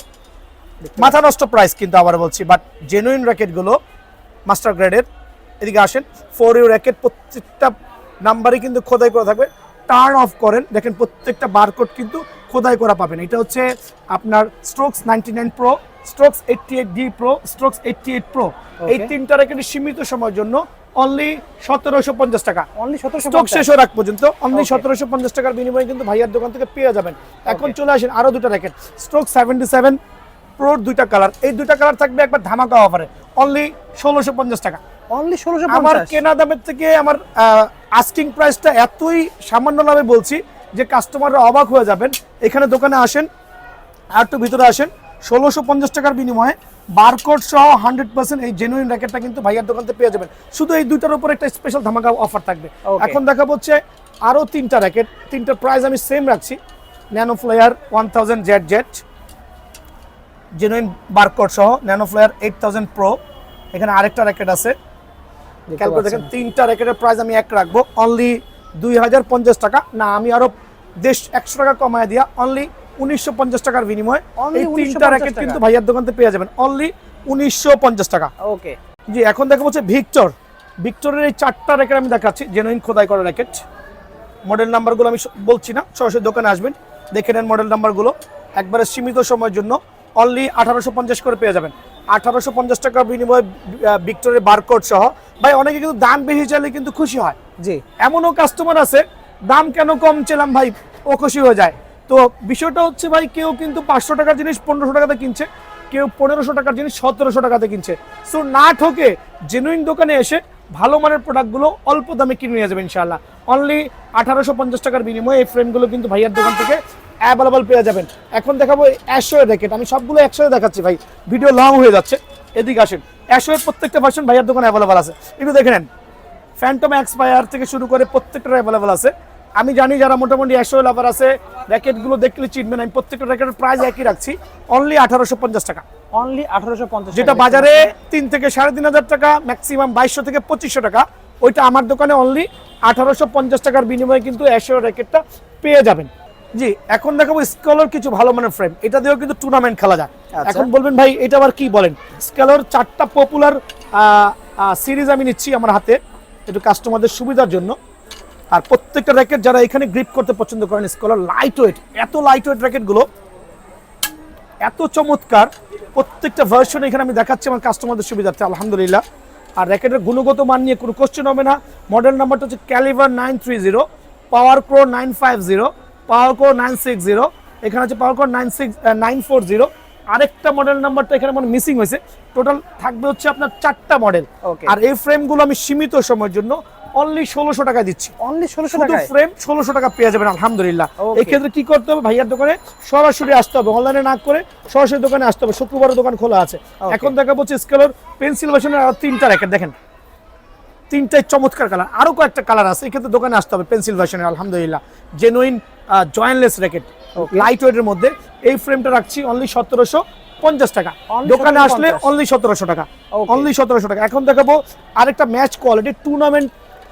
মাথা নষ্ট প্রাইস কিন্তু আবার বলছি, বাট জেনুইন র্যাকেটগুলো মাস্টার গ্রেডের। এদিকে আসেন, 4U র্যাকেট, প্রত্যেকটা নাম্বারই কিন্তু খোদাই করা থাকবে। টার্ন অফ করেন, দেখেন প্রত্যেকটা বারকোড কিন্তু খোদাই করা পাবেন। এটা হচ্ছে আপনার strokes 99 pro, strokes 88D pro, strokes 88 pro. এই তিনটা র্যাকেটের সীমিত সময়ের জন্য অনলি 1750 টাকা, অনলি স্টক 1750 শেষ হওয়ার আগ পর্যন্ত অনলি Okay. 1750 টাকার বিনিময়ে কিন্তু ভাইয়ার দোকান থেকে পেয়ে যাবেন। এখন চলে আসেন আরো দুটো র্যাকেট, স্ট্রোক 77 প্রোর দুইটা কালার, এই দুইটা কালার থাকবে একবার ধামাকা অফারে, অনলি 1650 টাকা। অনলি আমার 1650। কেনা দামের থেকে আমার আস্কিং প্রাইসটা এতই সামান্য লাভে বলছি যে কাস্টমাররা অবাক হয়ে যাবেন। এখানে দোকানে আসেন, আর একটু ভিতরে আসেন, 1650 টাকার বিনিময়ে বারকোড সহ 100% এই জেনুইন র্যাকেটটা কিন্তু ভাইয়ার দোকান থেকে পেয়ে যাবেন। শুধু এই দুইটার উপর একটা স্পেশাল ধামাকা অফার থাকবে। Okay. এখন দেখা হচ্ছে আরো 3টা র্যাকেট, 3টার প্রাইস আমি সেম রাখছি। Nano flare 1000 jet genuine barcode সহ, ন্যানো ফ্লেয়ার 8000 প্রো। এখানে আরেকটা র্যাকেট আছে, খেয়াল করে দেখেন, 3টা র্যাকেটের প্রাইস আমি এক রাখবো, অনলি 2050 টাকা। না, আমি আরো 100 টাকা কমায় দিয়া অনলি 1950 টাকার বিনিময়ে Only এই 3টা 1950 র্যাকেট টাকা। কিন্তু ভাইয়ার দোকান থেকে পেয়ে যাবেন, অনলি 1950 টাকা। ওকে জি এখন দেখা হচ্ছে ভিক্টরের এই 4টা র্যাকেট আমি দেখাচ্ছি, জেনুইন খোদাই করা র্যাকেট। মডেল নাম্বারগুলো আমি বলছি না, সরাসরি দোকানে আসবেন, দেখে নেন মডেল নাম্বারগুলো। একবারে সীমিত সময়ের জন্য অনলি 1850 করে পেয়ে যাবেন। 1850 টাকার বিনিময়ে ভিক্টরের বারকোড সহ। ভাই অনেকে কিন্তু দাম বেশি চাইলে কিন্তু খুশি হয়, জি এমনও কাস্টমার আছে দাম কেন কম চেলাম ভাই ও খুশি হয়ে যায়। তো বিষয়টা হচ্ছে ভাই কেউ কিন্তু 500 টাকার জিনিস 1500 টাকাতে কিনছে, কেউ 1500 টাকার জিনিস 1700 টাকাতে কিনছে। সো না ঠকে জেনুইন দোকানে এসে ভালো মানের প্রোডাক্টগুলো অল্প দামে কিনে নিয়ে যাবেন ইনশাআল্লাহ। অনলি 1850 টাকার বিনিময়ে এই ফ্রেমগুলো কিন্তু ভাইয়ার দোকান থেকে অ্যাভেলেবল পেয়ে যাবেন। এখন দেখাবো অ্যাশোয়ের র্যাকেট, আমি সবগুলো একসাথে দেখাচ্ছি ভাই, ভিডিও লং হয়ে যাচ্ছে। এদিকে আসেন, অ্যাশোয়ের প্রত্যেকটা ভার্সন ভাইয়ার দোকানে অ্যাভেলেবল আছে, একটু দেখে নেন। ফ্যান্টম এক্সপায়ার থেকে শুরু করে প্রত্যেকটা অ্যাভেলেবল আছে। আমি জানি যারা মোটামুটি 100 লাভার আছে র্যাকেটগুলো দেখলে চিনবেন, আমি প্রত্যেকটা র্যাকেটের প্রাইস একই রাখছি, অনলি 1850 টাকা। অনলি 1850 যেটা বাজারে 3 থেকে 3500 টাকা, ম্যাক্সিমাম 2200 থেকে 2500 টাকা, ওইটা আমার দোকানে অনলি 1850 টাকার বিনিময়ে কিন্তু 100 র্যাকেটটা পেয়ে যাবেন। জি এখন দেখাবো স্কলার কিছু ভালো মানের ফ্রেম, এটা দিয়েও কিন্তু টুর্নামেন্ট খেলা যায়। এখন বলবেন ভাই এটা আবার কি বলেন, স্কলার 4টা পপুলার সিরিজ আমি নিচ্ছি আমার হাতে একটু কাস্টমারদের সুবিধার জন্য। আর প্রত্যেকটা র্যাকেট যারা এখানে গ্রিপ করতে পছন্দ করেন, স্কলার লাইট ওয়েট, এত লাইট ওয়েট র্যাকেটগুলো এত চমৎকার, প্রত্যেকটা ভার্সন এখানে আমি দেখাচ্ছি আমার কাস্টমারদের সুবিধার্থে আলহামদুলিল্লাহ। আর র্যাকেটের গুণগত মান নিয়ে কোনো কোশ্চেন হবে না। মডেল নাম্বারটা হচ্ছে ক্যালিভার 930, পাওয়ার ক্রো 950, পাওয়ার ক্রো 960, এখানে হচ্ছে পাওয়ার ক্রো 940। আরেকটা মডেল নাম্বারটা এখানে মানে মিসিং হয়েছে। টোটাল থাকবে হচ্ছে আপনার 4টা মডেল। আর এই ফ্রেমগুলো আমি সীমিত সময়ের জন্য অনলি 1600 টাকা দিচ্ছি। অনলি 1600 টাকা ফ্রেম 1600 টাকা পেয়ে যাবেন আলহামদুলিল্লাহ। এই ক্ষেত্রে কি করতে হবে, ভাইয়ার দোকানে সরাসরি আসতে হবে, অনলাইনে না করে সরাসরি দোকানে আসতে হবে। শুক্রবার দোকান খোলা আছে। এখন দেখাবো হচ্ছে স্কেলার পেন্সিল ভার্সনের আর 3টা র্যাকেট, দেখেন 3টাই চমৎকার কালার, আরো কয়েকটা কালার আছে। এই ক্ষেত্রে দোকানে আসতে হবে পেন্সিল ভার্সনের আলহামদুলিল্লাহ, জেনুইন জয়েন্টলেস র্যাকেট লাইট ওয়েটের মধ্যে। এই ফ্রেমটা রাখছি অনলি 1750 টাকা, দোকানে আসলে অনলি 1700 টাকা, অনলি 1700 টাকা। এখন দেখাবো আরেকটা ম্যাচ কোয়ালিটি টুর্নামেন্ট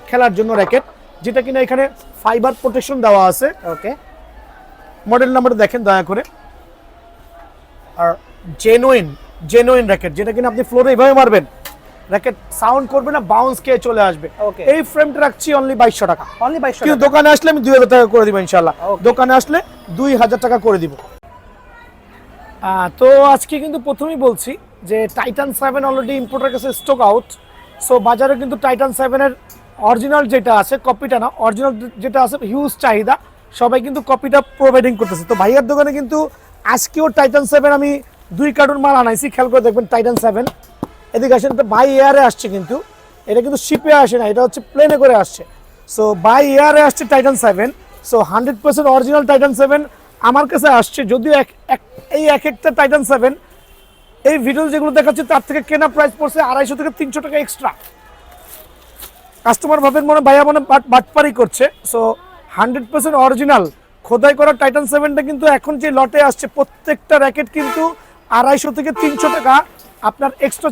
খেলার জন্য র্যাকেট, যেটা কিনা এখানে ফাইবার প্রোটেকশন দেওয়া আছে। ওকে মডেল নাম্বারটা দেখেন দয়া করে। আর জেনুইন র্যাকেট, যেটা কিনা আপনি ফ্লোরে এভাবে মারবেন, র্যাকেট সাউন্ড করবে না, বাউন্স খেয়ে চলে আসবে। এই ফ্রেমটা রাখছি অনলি 2200 টাকা, অনলি 2200 কিন্তু দোকানে আসলে আমি 2000 টাকা করে দিব ইনশাআল্লাহ। দোকানে আসলে 2000 টাকা করে দিব। তো আজকে কিন্তু প্রথমেই বলছি যে টাইটান 7 অলরেডি ইম্পোর্টার কাছে স্টক আউট। সো বাজারে কিন্তু টাইটান 7-এর অরিজিনাল যেটা আছে, কপিটা না, অরিজিনাল যেটা আছে হিউজ চাহিদা, সবাই কিন্তু কপিটা প্রোভাইডিং করতেছে। তো ভাইয়ার দোকানে কিন্তু আজকেও টাইটান 7 আমি 2 কার্টুন মাল আনাইছি, খেয়াল করে দেখবেন টাইটান 7। এদিকে আসেন, এটা বাই এয়ারে আসছে, কিন্তু এটা কিন্তু শিপে আসে না, এটা হচ্ছে প্লেনে করে আসছে। সো বাই এয়ারে আসছে টাইটান 7। সো 100% অরিজিনাল টাইটান 7 আমার কাছে আসছে। যদিও এই এক একটা টাইটান 7 এই ভিডিও যেগুলো দেখাচ্ছে তার থেকে কেনা প্রাইস পড়ছে 250 থেকে 300 টাকা এক্সট্রা। কাস্টমার ভাবেন মনে ভাইয়া মনে বাটপারি করছে। সো 100% অরিজিনাল খোদাই করা টাইটান 7টা কিন্তু এখন যে লটে আসছে, প্রত্যেকটা র্যাকেট কিন্তু 250 থেকে 300 টাকা আপনার এক্সট্রা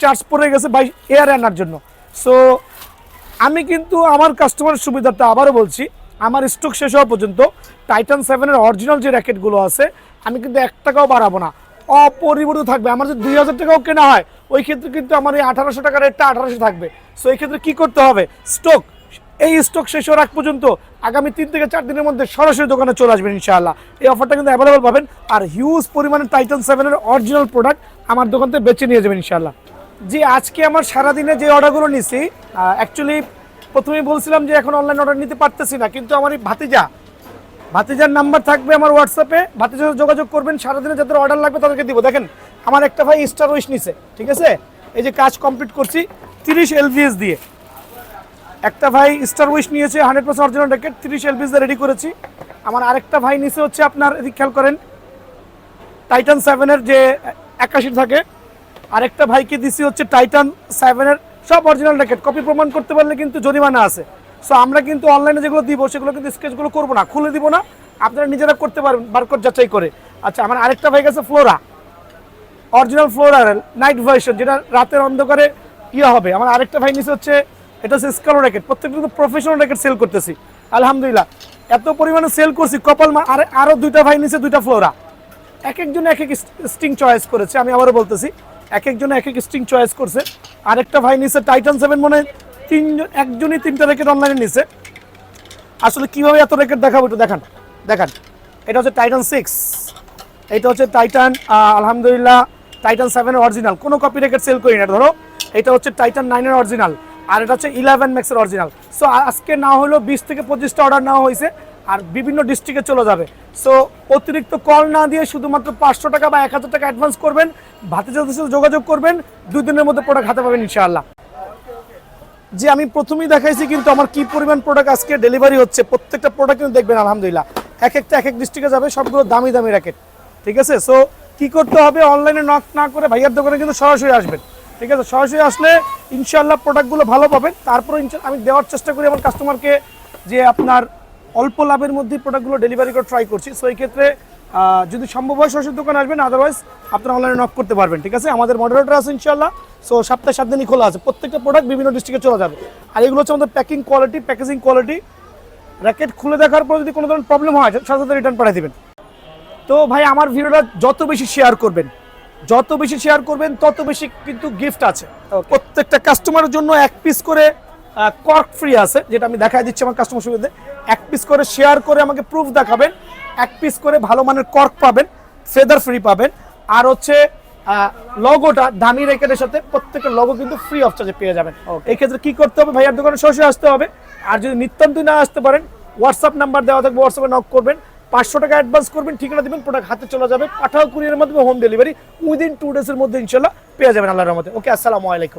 চার্জ পড়ে গেছে বাই এয়ার আনার জন্য। সো আমি কিন্তু আমার কাস্টমারের সুবিধাটা আবারও বলছি, আমার স্টক শেষ হওয়া পর্যন্ত টাইটান 7-এর অরিজিনাল যে র্যাকেটগুলো আছে আমি কিন্তু 1 টাকাও বাড়াবো না, অপরিবর্তিত থাকবে। আমার যদি 2000 টাকাও কেনা হয়, ওই ক্ষেত্রে কিন্তু আমার এই 1800 টাকার রেটটা 1800 থাকবে। সো এই ক্ষেত্রে কি করতে হবে, এই স্টক শেষ হওয়ার আগ পর্যন্ত আগামী 3 থেকে 4 দিনের মধ্যে সরাসরি দোকানে চলে আসবেন ইনশাআল্লাহ। এই অফারটা কিন্তু অ্যাভেলেবল পাবেন। আর হিউজ পরিমাণে টাইটান 7-এর অরিজিনাল প্রোডাক্ট আমার দোকান থেকে বেছে নিয়ে যাবেন ইনশাআল্লাহ। জি আজকে আমার সারাদিনে যে অর্ডারগুলো নিছি, অ্যাকচুয়ালি প্রথমেই বলছিলাম যে এখন অনলাইন অর্ডার নিতে পারতেছি না, কিন্তু আমার এই ভাতিজার নাম্বার থাকবে আমার হোয়াটসঅ্যাপে, ভাতিজার সাথে যোগাযোগ করবেন, সারাদিনে যাদের অর্ডার লাগবে তাদেরকে দিব। দেখেন আমার একটা ভাই স্টার উইশ নিছে, ঠিক আছে, এই যে কাজ কমপ্লিট করছি 30 LVS দিয়ে। একটা ভাই স্টার উইশ নিয়েছে 100% অরিজিনাল র্যাকেট, 30 LVS দিয়ে রেডি করেছি। আমার আরেকটা ভাই নিচে হচ্ছে আপনার, এদিকে খেয়াল করেন, টাইটান 7-এর যে 81 থাকে। আরেকটা ভাইকে দিছি হচ্ছে টাইটান 7-এর সব অরিজিনাল র্যাকেট, কপি প্রমাণ করতে পারলে কিন্তু জরিমানা আছে। সো আমরা কিন্তু অনলাইনে যেগুলো দিব সেগুলো কিন্তু স্কেচগুলো করবো না, খুলে দিব না, আপনারা নিজেরা করতে পারবেন বারকোড যাচাই করে। আচ্ছা আমার আরেকটা ভাই গেছে Flora, original Flora night version, যেটা রাতের অন্ধকারে ইয়ে হবে। আমার আরেকটা ভাই নিচে হচ্ছে, এটা হচ্ছে স্কালো র্যাকেট। প্রত্যেকটা কিন্তু প্রফেশনাল র্যাকেট সেল করতেছি আলহামদুলিল্লাহ, এত পরিমাণে সেল করছি কপাল মা। আরও 2টা ভাই নিচে 2টা ফ্লোরা, এক একজন এক এক স্টিং চয়েস করেছে। আমি আবারও বলতেছি এক একজন এক এক স্ট্রিং চয়েস করছে। আরেকটা ভাই নিছে টাইটান 7, মনে হয় একজনই 3টা র্যাকেট অনলাইনে নিছে। আসলে কিভাবে এত র্যাকেট দেখাবো একটু দেখান। এটা হচ্ছে টাইটান 6, এটা হচ্ছে টাইটান আলহামদুলিল্লাহ টাইটান 7 এর অরিজিনাল, কোনো কপি র্যাকেট সেল করি না। ধরো এটা হচ্ছে টাইটান 9 এর অরিজিনাল, আর এটা হচ্ছে 11 ম্যাক্স এর অরিজিনাল। সো আজকে না হলেও 20 থেকে 25টা অর্ডার নেওয়া হয়েছে, আর বিভিন্ন ডিস্ট্রিক্টে চলে যাবে। সো অতিরিক্ত কল না দিয়ে শুধুমাত্র 500 টাকা বা 1000 টাকা অ্যাডভান্স করবেন, ভাতিজাদের সাথে যোগাযোগ করবেন, 2 দিনের মধ্যে প্রোডাক্ট হাতে পাবেন ইনশাআল্লাহ। যে আমি প্রথমেই দেখাইছি কিন্তু আমার কি পরিমাণ প্রোডাক্ট আজকে ডেলিভারি হচ্ছে, প্রত্যেকটা প্রোডাক্ট কিন্তু দেখবেন আলহামদুলিল্লাহ এক একটা এক এক ডিস্ট্রিক্টে যাবে, সবগুলো দামি দামি র্যাকেট। ঠিক আছে, সো কি করতে হবে, অনলাইনে নক না করে ভাইয়ার দোকানে কিন্তু সরাসরি আসবেন। ঠিক আছে, সরাসরি আসলে ইনশাআল্লাহ প্রোডাক্টগুলো ভালো পাবেন। তারপর আমি দেওয়ার চেষ্টা করি আমার কাস্টমারকে যে আপনার অল্প লাভের মধ্যে প্রোডাক্টগুলো ডেলিভারি করে ট্রাই করছি। সো এই ক্ষেত্রে যদি সম্ভব হয় সরাসরি দোকানে আসবেন, আদারওয়াইজ আপনারা অনলাইনে নক করতে পারবেন। ঠিক আছে, আমাদের মডারেটর আছে ইনশাআল্লাহ। সো সপ্তাহে 7 দিনই খোলা আছে, প্রত্যেকটা প্রোডাক্ট বিভিন্ন ডিস্ট্রিক্টে চলে যাবে। আর এগুলো হচ্ছে আমাদের packing quality, packaging quality. Racket খুলে দেখার পর যদি কোনো ধরনের প্রবলেম হয় সাথে সাথে রিটার্ন পাঠিয়ে দেবেন। তো ভাই আমার ভিডিওটা যত বেশি শেয়ার করবেন তত বেশি কিন্তু গিফট আছে। প্রত্যেকটা কাস্টমারের জন্য 1 পিস করে কর্ক ফ্রি আছে, যেটা আমি দেখাই দিচ্ছি আমার কাস্টমার সুবিধে। 1 পিস করে শেয়ার করে আমাকে প্রুফ দেখাবেন, 1 পিস করে ভালো মানের কর্ক পাবেন, ফেদার ফ্রি পাবেন। আর হচ্ছে লগোটা দামি র্যাকেটের সাথে প্রত্যেকটা লগো কিন্তু ফ্রি অফ চার্জে পেয়ে যাবেন। এই ক্ষেত্রে কি করতে হবে, ভাইয়ার দোকানে সরাসরি আসতে হবে। আর যদি নিত্যন্তই না আসতে পারেন, হোয়াটসঅ্যাপ নাম্বার দেওয়া থাকবে, হোয়াটসঅ্যাপে নক করবেন, 500 টাকা অ্যাডভান্স করবেন, ঠিকানা দিবেন, প্রোডাক্ট হাতে চলে যাবে। পাঠাও কুরিয়ারের মাধ্যমে হোম ডেলিভারি উইদিন 2 ডেজের মধ্যে ইনশাআল্লাহ পেয়ে যাবেন আল্লাহর রহমতে। ওকে, আসসালামু আলাইকুম।